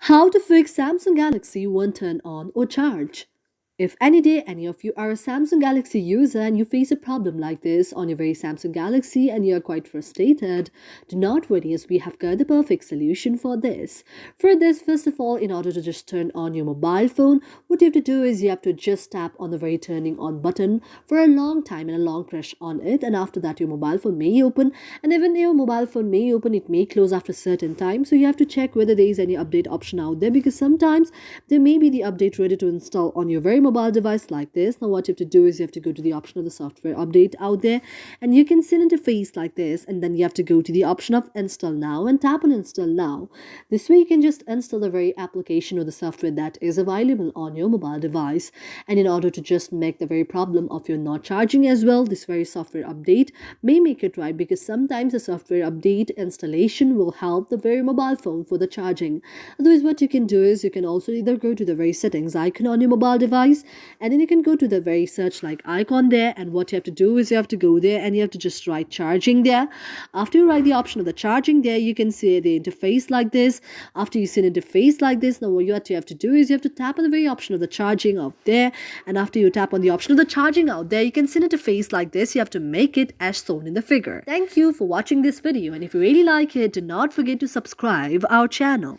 How to fix Samsung Galaxy won't turn on or charge. If any day any of you are a Samsung Galaxy user and you face a problem like this on your very Samsung Galaxy and you are quite frustrated, do not worry as we have got the perfect solution for this. For this, first of all, in order to just turn on your mobile phone, what you have to do is you have to just tap on the very turning on button for a long time and a long press on it, and after that your mobile phone may open, and even your mobile phone may open, it may close after a certain time. So you have to check whether there is any update option out there, because sometimes there may be the update ready to install on your very mobile device like this. Now what you have to do is you have to go to the option of the software update out there, and you can see an interface like this, and then you have to go to the option of install now and tap on install now. This way you can just install the very application or the software that is available on your mobile device. And in order to just make the very problem of your not charging as well, this very software update may make it right, because sometimes the software update installation will help the very mobile phone for the charging. Otherwise, what you can do is you can also either go to the very settings icon on your mobile device, and then you can go to the very search like icon there, and what you have to do is you have to go there and you have to just write charging there. After you write the option of the charging there, you can see the interface like this. After you see an interface like this, now what you have to do is you have to tap on the very option of the charging out there, and after you tap on the option of the charging out there, you can see an interface like this. You have to make it as shown in the figure. Thank you for watching this video, and if you really like it, do not forget to subscribe our channel.